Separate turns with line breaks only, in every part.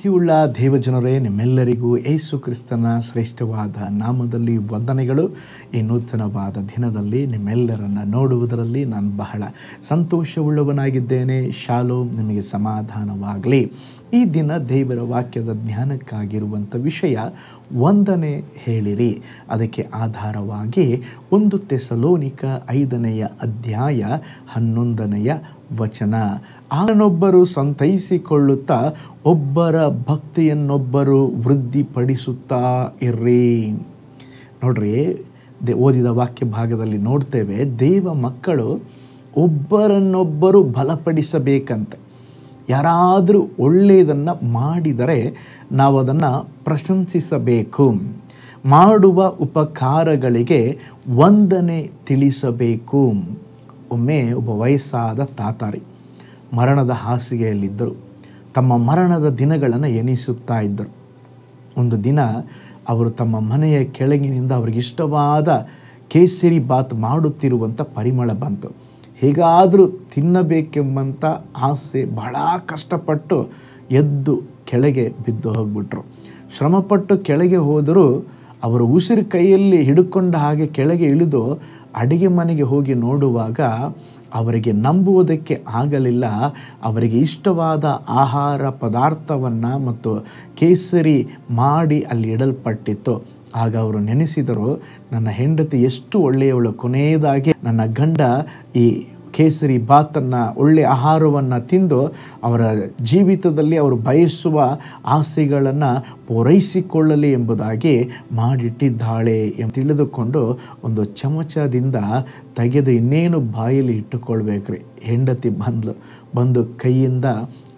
ಪ್ರೀತಿಯುಳ್ಳ ದೇವಜನರೇ, ನಿಮ್ಮೆಲ್ಲರಿಗೂ ಯೇಸು ಕ್ರಿಸ್ತನ ಶ್ರೇಷ್ಠವಾದ ನಾಮದಲ್ಲಿ ವಂದನೆಗಳು. ಈ ನೂತನವಾದ ದಿನದಲ್ಲಿ ನಿಮ್ಮೆಲ್ಲರನ್ನು ನೋಡುವುದರಲ್ಲಿ ನಾನು ಬಹಳ ಸಂತೋಷವುಳ್ಳವನಾಗಿದ್ದೇನೆ. ಶಾಲೋಮ್, ನಿಮಗೆ ಸಮಾಧಾನವಾಗಲಿ. ಈ ದಿನ ದೇವರ ವಾಕ್ಯದ ಜ್ಞಾನಕ್ಕಾಗಿರುವಂಥ ವಿಷಯ ವಂದನೆ ಹೇಳಿರಿ. ಅದಕ್ಕೆ ಆಧಾರವಾಗಿ 1 ಥೆಸಲೋನಿಕ 5ನೇ ಅಧ್ಯಾಯ 11ನೇ ವಚನ. ಆನೊಬ್ಬರು ಸಂತೈಸಿಕೊಳ್ಳುತ್ತಾ ಒಬ್ಬರ ಭಕ್ತಿಯನ್ನೊಬ್ಬರು ವೃದ್ಧಿಪಡಿಸುತ್ತಾ ಇರ್ರಿ. ನೋಡ್ರಿ, ಓದಿದ ವಾಕ್ಯ ಭಾಗದಲ್ಲಿ ನೋಡ್ತೇವೆ, ದೇವ ಮಕ್ಕಳು ಒಬ್ಬರನ್ನೊಬ್ಬರು ಬಲಪಡಿಸಬೇಕಂತೆ. ಯಾರಾದರೂ ಒಳ್ಳೆಯದನ್ನು ಮಾಡಿದರೆ ನಾವು ಅದನ್ನು ಪ್ರಶಂಸಿಸಬೇಕು. ಮಾಡುವ ಉಪಕಾರಗಳಿಗೆ ವಂದನೆ ತಿಳಿಸಬೇಕು. ಒಮ್ಮೆ ಒಬ್ಬ ವಯಸ್ಸಾದ ತಾತಾರಿ ಮರಣದ ಹಾಸಿಗೆಯಲ್ಲಿದ್ದರು. ತಮ್ಮ ಮರಣದ ದಿನಗಳನ್ನು ಎಣಿಸುತ್ತಾ ಇದ್ದರು. ಒಂದು ದಿನ ಅವರು ತಮ್ಮ ಮನೆಯ ಕೆಳಗಿನಿಂದ ಅವರಿಗಿಷ್ಟವಾದ ಕೇಸರಿ ಬಾತ್ ಮಾಡುತ್ತಿರುವಂಥ ಪರಿಮಳ ಬಂತು. ಹೇಗಾದರೂ ತಿನ್ನಬೇಕೆಂಬಂಥ ಆಸೆ, ಬಹಳ ಕಷ್ಟಪಟ್ಟು ಎದ್ದು ಕೆಳಗೆ ಬಿದ್ದು ಹೋಗ್ಬಿಟ್ರು. ಶ್ರಮಪಟ್ಟು ಕೆಳಗೆ ಹೋದರೂ ಅವರು ಉಸಿರು ಕೈಯಲ್ಲಿ ಹಿಡ್ಕೊಂಡ ಹಾಗೆ ಕೆಳಗೆ ಇಳಿದು ಅಡಿಗೆ ಮನೆಗೆ ಹೋಗಿ ನೋಡುವಾಗ ಅವರಿಗೆ ನಂಬುವುದಕ್ಕೆ ಆಗಲಿಲ್ಲ. ಅವರಿಗೆ ಇಷ್ಟವಾದ ಆಹಾರ ಪದಾರ್ಥವನ್ನು ಮತ್ತು ಕೇಸರಿ ಮಾಡಿ ಅಲ್ಲಿ ಇಡಲ್ಪಟ್ಟಿತ್ತು. ಆಗ ಅವರು ನೆನೆಸಿದರು, ನನ್ನ ಹೆಂಡತಿ ಎಷ್ಟು ಒಳ್ಳೆಯವಳು, ಕೊನೆಯದಾಗಿ ನನ್ನ ಗಂಡ ಈ ಕೇಸರಿ ಬಾತನ್ನು, ಒಳ್ಳೆಯ ಆಹಾರವನ್ನು ತಿಂದು ಅವರ ಜೀವಿತದಲ್ಲಿ ಅವರು ಬಯಸುವ ಆಸೆಗಳನ್ನು ಪೂರೈಸಿಕೊಳ್ಳಲಿ ಎಂಬುದಾಗಿ ಮಾಡಿಟ್ಟಿದ್ದಾಳೆ ಎಂದು ತಿಳಿದುಕೊಂಡು ಒಂದು ಚಮಚದಿಂದ ತೆಗೆದು ಇನ್ನೇನು ಬಾಯಲ್ಲಿ ಇಟ್ಟುಕೊಳ್ಬೇಕ್ರಿ. ಹೆಂಡತಿ ಬಂದು ಕೈಯಿಂದ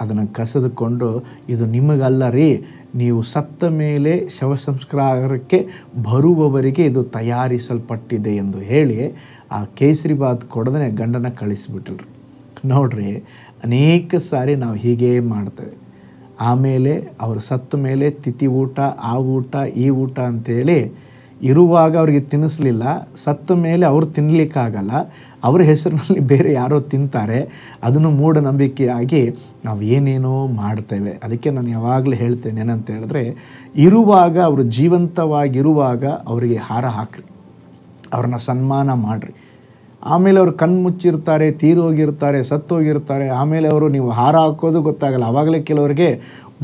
ಅದನ್ನು ಕಸಿದುಕೊಂಡು, ಇದು ನಿಮಗಲ್ಲ ರೀ, ನೀವು ಸತ್ತ ಮೇಲೆ ಶವ ಸಂಸ್ಕಾರಕ್ಕೆ ಬರುವವರಿಗೆ ಇದು ತಯಾರಿಸಲ್ಪಟ್ಟಿದೆ ಎಂದು ಹೇಳಿ ಆ ಕೇಸರಿ ಬಾತ್ ಕೊಡದೇ ಗಂಡನ ಕಳಿಸಿಬಿಟ್ರಿ. ನೋಡ್ರಿ, ಅನೇಕ ಸಾರಿ ನಾವು ಹೀಗೇ ಮಾಡ್ತೇವೆ. ಆಮೇಲೆ ಅವರು ಸತ್ತ ಮೇಲೆ ತಿಥಿ ಊಟ, ಆ ಊಟ, ಈ ಊಟ ಅಂಥೇಳಿ ಇರುವಾಗ ಅವ್ರಿಗೆ ತಿನ್ನಿಸ್ಲಿಲ್ಲ, ಸತ್ತ ಮೇಲೆ ಅವರು ತಿನ್ನಲಿಕ್ಕಾಗಲ್ಲ, ಅವರ ಹೆಸರಿನಲ್ಲಿ ಬೇರೆ ಯಾರೋ ತಿಂತಾರೆ. ಅದನ್ನು ಮೂಢನಂಬಿಕೆಯಾಗಿ ನಾವು ಏನೇನೋ ಮಾಡ್ತೇವೆ. ಅದಕ್ಕೆ ನಾನು ಯಾವಾಗಲೂ ಹೇಳ್ತೇನೆ ಏನಂತ ಹೇಳಿದ್ರೆ, ಇರುವಾಗ ಅವರು ಜೀವಂತವಾಗಿರುವಾಗ ಅವರಿಗೆ ಹಾರ ಹಾಕ್ರಿ, ಅವ್ರನ್ನ ಸನ್ಮಾನ ಮಾಡಿರಿ. ಆಮೇಲೆ ಅವರು ಕಣ್ಮುಚ್ಚಿರ್ತಾರೆ, ತೀರೋಗಿರ್ತಾರೆ, ಸತ್ತೋಗಿರ್ತಾರೆ. ಆಮೇಲೆ ಅವರು ನೀವು ಹಾರ ಹಾಕೋದು ಗೊತ್ತಾಗಲ್ಲ. ಆವಾಗಲೇ ಕೆಲವರಿಗೆ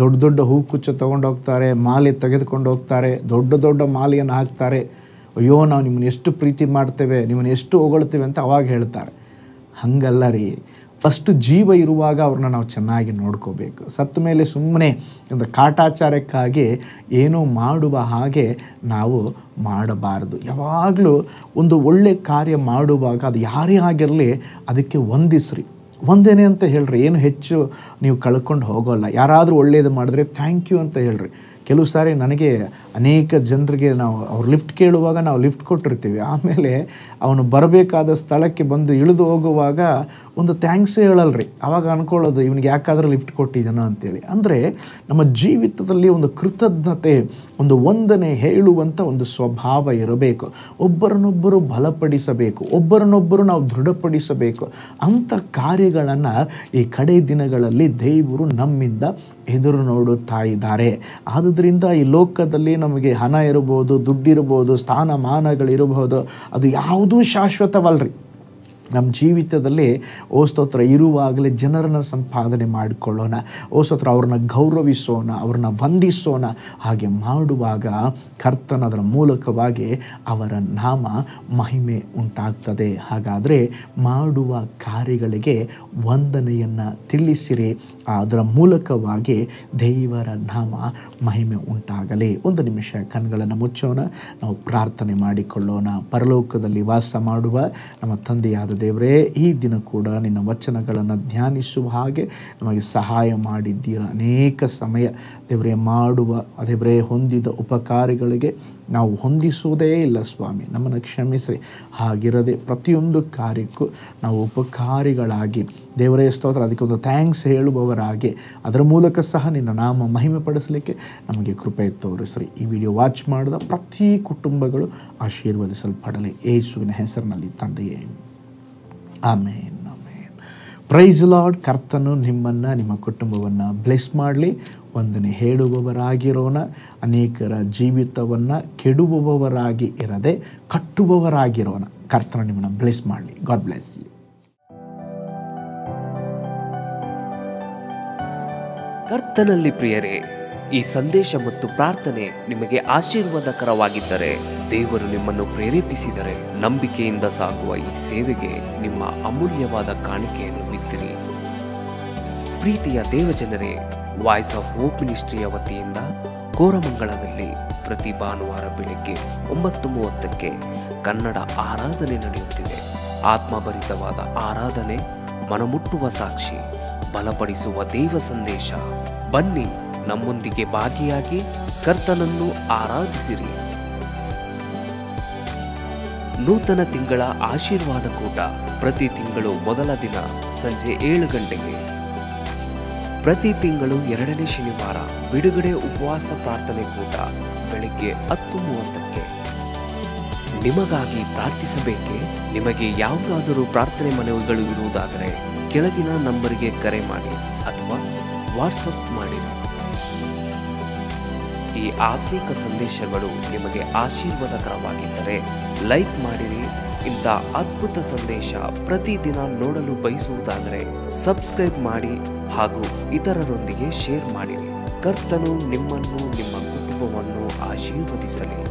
ದೊಡ್ಡ ದೊಡ್ಡ ಹೂಕುಚ್ಚು ತೊಗೊಂಡೋಗ್ತಾರೆ, ಮಾಲೆ ತೆಗೆದುಕೊಂಡು ಹೋಗ್ತಾರೆ, ದೊಡ್ಡ ದೊಡ್ಡ ಮಾಲೆಯನ್ನು ಹಾಕ್ತಾರೆ. ಅಯ್ಯೋ, ನಾವು ನಿಮ್ಮನ್ನು ಎಷ್ಟು ಪ್ರೀತಿ ಮಾಡ್ತೇವೆ, ನಿಮ್ಮನ್ನು ಎಷ್ಟು ಹೊಗಳ್ತೇವೆ ಅಂತ ಅವಾಗ ಹೇಳ್ತಾರೆ. ಹಂಗಲ್ಲ ರೀ, ಫಸ್ಟು ಜೀವ ಇರುವಾಗ ಅವ್ರನ್ನ ನಾವು ಚೆನ್ನಾಗಿ ನೋಡ್ಕೋಬೇಕು. ಸತ್ತ ಮೇಲೆ ಸುಮ್ಮನೆ ಒಂದು ಕಾಟಾಚಾರಕ್ಕಾಗಿ ಏನೋ ಮಾಡುವ ಹಾಗೆ ನಾವು ಮಾಡಬಾರದು. ಯಾವಾಗಲೂ ಒಂದು ಒಳ್ಳೆಯ ಕಾರ್ಯ ಮಾಡುವಾಗ ಅದು ಯಾರೇ ಆಗಿರಲಿ ಅದಕ್ಕೆ ವಂದಿಸ್ರಿ. ಒಂದೇನೆ ಅಂತ ಹೇಳ್ರಿ, ಏನು ಹೆಚ್ಚು ನೀವು ಕಳ್ಕೊಂಡು ಹೋಗೋಲ್ಲ. ಯಾರಾದರೂ ಒಳ್ಳೆಯದು ಮಾಡಿದ್ರೆ ಥ್ಯಾಂಕ್ ಯು ಅಂತ ಹೇಳ್ರಿ. ಕೆಲವು ಸಾರಿ ನನಗೆ ಅನೇಕ ಜನರಿಗೆ ಅವ್ರು ಲಿಫ್ಟ್ ಕೇಳುವಾಗ ನಾವು ಲಿಫ್ಟ್ ಕೊಟ್ಟಿರ್ತೀವಿ. ಆಮೇಲೆ ಅವನು ಬರಬೇಕಾದ ಸ್ಥಳಕ್ಕೆ ಬಂದು ಇಳಿದು ಹೋಗುವಾಗ ಒಂದು ಥ್ಯಾಂಕ್ಸೇ ಹೇಳಲ್ರಿ. ಆವಾಗ ಅಂದ್ಕೊಳ್ಳೋದು, ಇವನಿಗೆ ಯಾಕಾದರೂ ಲಿಫ್ಟ್ ಕೊಟ್ಟಿದ್ದಾನೋ ಅಂತೇಳಿ. ಅಂದರೆ ನಮ್ಮ ಜೀವಿತದಲ್ಲಿ ಒಂದು ಕೃತಜ್ಞತೆ, ಒಂದು ವಂದನೆ ಹೇಳುವಂಥ ಒಂದು ಸ್ವಭಾವ ಇರಬೇಕು. ಒಬ್ಬರನ್ನೊಬ್ಬರು ಬಲಪಡಿಸಬೇಕು, ಒಬ್ಬರನ್ನೊಬ್ಬರು ನಾವು ದೃಢಪಡಿಸಬೇಕು. ಅಂಥ ಕಾರ್ಯಗಳನ್ನು ಈ ಕಡೆ ದಿನಗಳಲ್ಲಿ ದೇವರು ನಮ್ಮಿಂದ ಎದುರು ನೋಡುತ್ತಾ ಇದ್ದಾರೆ. ಆದುದರಿಂದ ಈ ಲೋಕದಲ್ಲಿ ನಮಗೆ ಹಣ ಇರಬಹುದು, ದುಡ್ಡಿರಬಹುದು, ಸ್ಥಾನಮಾನಗಳಿರಬಹುದು, ಅದು ಯಾವುದೂ ಶಾಶ್ವತವಲ್ರಿ. ನಮ್ಮ ಜೀವಿತದಲ್ಲಿ ಸ್ತೋತ್ರ ಇರುವಾಗಲೇ ಜನರನ್ನು ಸಂಪಾದನೆ ಮಾಡಿಕೊಳ್ಳೋಣ. ಸ್ತೋತ್ರ ಅವ್ರನ್ನ ಗೌರವಿಸೋಣ, ಅವ್ರನ್ನ ವಂದಿಸೋಣ. ಹಾಗೆ ಮಾಡುವಾಗ ಕರ್ತನದರ ಮೂಲಕವಾಗಿ ಅವರ ನಾಮ ಮಹಿಮೆ ಉಂಟಾಗ್ತದೆ. ಹಾಗಾದರೆ ಮಾಡುವ ಕಾರ್ಯಗಳಿಗೆ ವಂದನೆಯನ್ನು ತಿಳಿಸಿರಿ. ಅದರ ಮೂಲಕವಾಗಿ ದೇವರ ನಾಮ ಮಹಿಮೆ ಉಂಟಾಗಲಿ. ಒಂದು ನಿಮಿಷ ಕಣ್ಗಳನ್ನು ಮುಚ್ಚೋಣ, ನಾವು ಪ್ರಾರ್ಥನೆ ಮಾಡಿಕೊಳ್ಳೋಣ. ಪರಲೋಕದಲ್ಲಿ ವಾಸ ಮಾಡುವ ನಮ್ಮ ತಂದೆಯಾದ ದೇವರೇ, ಈ ದಿನ ಕೂಡ ನಿನ್ನ ವಚನಗಳನ್ನು ಧ್ಯಾನಿಸುವ ಹಾಗೆ ನಮಗೆ ಸಹಾಯ ಮಾಡಿದ್ದೀರ. ಅನೇಕ ಸಮಯ ದೇವರೇ ಮಾಡುವ ದೇವರೇ ಹೊಂದಿದ ಉಪಕಾರಿಗಳಿಗೆ ನಾವು ಹೊಂದಿಸುವುದೇ ಇಲ್ಲ ಸ್ವಾಮಿ, ನಮ್ಮನ್ನು ಕ್ಷಮಿಸ್ರಿ. ಹಾಗಿರದೆ ಪ್ರತಿಯೊಂದು ಕಾರ್ಯಕ್ಕೂ ನಾವು ಉಪಕಾರಿಗಳಾಗಿ ದೇವರೇ ಸ್ತೋತ್ರ, ಅದಕ್ಕೆ ಒಂದು ಥ್ಯಾಂಕ್ಸ್ ಹೇಳುವವರಾಗಿ ಅದರ ಮೂಲಕ ಸಹ ನಿನ್ನ ನಾಮ ಮಹಿಮೆ ಪಡಿಸಲಿಕ್ಕೆ ನಮಗೆ ಕೃಪೆ ತೋರಿಸ್ರಿ. ಈ ವಿಡಿಯೋ ವಾಚ್ ಮಾಡಿದ ಪ್ರತಿ ಕುಟುಂಬಗಳು ಆಶೀರ್ವದಿಸಲ್ಪಡಲಿ ಯೇಸುವಿನ ಹೆಸರಿನಲ್ಲಿ ತಂದೆಯೇ, ಆಮೇನ್ ಆಮೇನ್. Price lord. ಕರ್ತನು ನಿಮ್ಮನ್ನು ನಿಮ್ಮ ಕುಟುಂಬವನ್ನು ಬ್ಲೆಸ್ ಮಾಡಲಿ. ವಂದನೆ ಹೇಳುವವರಾಗಿರೋಣ. ಅನೇಕರ ಜೀವಿತವನ್ನು ಕೆಡುವವರಾಗಿ ಇರದೆ ಕಟ್ಟುವವರಾಗಿರೋಣ. ಕರ್ತನ ನಿಮ್ಮನ್ನು ಬ್ಲೆಸ್ ಮಾಡಲಿ. God bless you.
ಕರ್ತನಲ್ಲಿ ಪ್ರಿಯರೇ, ಈ ಸಂದೇಶ ಮತ್ತು ಪ್ರಾರ್ಥನೆ ನಿಮಗೆ ಆಶೀರ್ವಾದಕರವಾಗಿದ್ದರೆ, ದೇವರು ನಿಮ್ಮನ್ನು ಪ್ರೇರೇಪಿಸಿದರೆ, ನಂಬಿಕೆಯಿಂದ ಸಾಗುವ ಈ ಸೇವೆಗೆ ನಿಮ್ಮ ಅಮೂಲ್ಯವಾದ ಕಾಣಿಕೆಯನ್ನು ಬಿತ್ತಿರಿ. ಪ್ರೀತಿಯ ದೇವಜನರೇ, ವಾಯ್ಸ್ ಆಫ್ ಹೋಪ್ ಮಿನಿಸ್ಟ್ರಿಯ ವತಿಯಿಂದ ಕೋರಮಂಗಲದಲ್ಲಿ ಪ್ರತಿ ಭಾನುವಾರ ಬೆಳಿಗ್ಗೆ 9:30ಕ್ಕೆ ಕನ್ನಡ ಆರಾಧನೆ ನಡೆಯುತ್ತಿದೆ. ಆತ್ಮಭರಿತವಾದ ಆರಾಧನೆ, ಮನಮುಟ್ಟುವ ಸಾಕ್ಷಿ, ಬಲಪಡಿಸುವ ದೇವ ಸಂದೇಶ. ಬನ್ನಿ, ನಮ್ಮೊಂದಿಗೆ ಭಾಗಿಯಾಗಿ ಕರ್ತನನ್ನು ಆರಾಧಿಸಿರಿ. ನೂತನ ತಿಂಗಳ ಆಶೀರ್ವಾದ ಕೂಟ ಪ್ರತಿ ತಿಂಗಳು ಮೊದಲ ದಿನ ಸಂಜೆ 7 ಗಂಟೆಗೆ. ಪ್ರತಿ ತಿಂಗಳು 2ನೇ ಶನಿವಾರ ಬಿಡುಗಡೆ ಉಪವಾಸ ಪ್ರಾರ್ಥನೆ ಕೂಟ ಬೆಳಿಗ್ಗೆ 10:30ಕ್ಕೆ. ನಿಮಗಾಗಿ ಪ್ರಾರ್ಥಿಸಬೇಕೆ? ನಿಮಗೆ ಯಾವುದಾದರೂ ಪ್ರಾರ್ಥನೆ ಮನವಿಗಳು ಇರುವುದಾದರೆ ಕೆಳಗಿನ ನಂಬರಿಗೆ ಕರೆ ಮಾಡಿ ಅಥವಾ ವಾಟ್ಸಪ್ ಮಾಡಿರಿ. ಈ ಆತ್ಮಿಕ ಸಂದೇಶಗಳು ನಿಮಗೆ ಆಶೀರ್ವಾದಕರವಾಗಿದ್ದರೆ ಲೈಕ್ ಮಾಡಿರಿ. ಇಂಥ ಅದ್ಭುತ ಸಂದೇಶ ಪ್ರತಿದಿನ ನೋಡಲು ಬಯಸುವುದಾದರೆ ಸಬ್ಸ್ಕ್ರೈಬ್ ಮಾಡಿ ಹಾಗೂ ಇತರರೊಂದಿಗೆ ಶೇರ್ ಮಾಡಿರಿ. ಕರ್ತನು ನಿಮ್ಮನ್ನು, ನಿಮ್ಮ ಕುಟುಂಬವನ್ನು ಆಶೀರ್ವದಿಸಲಿ.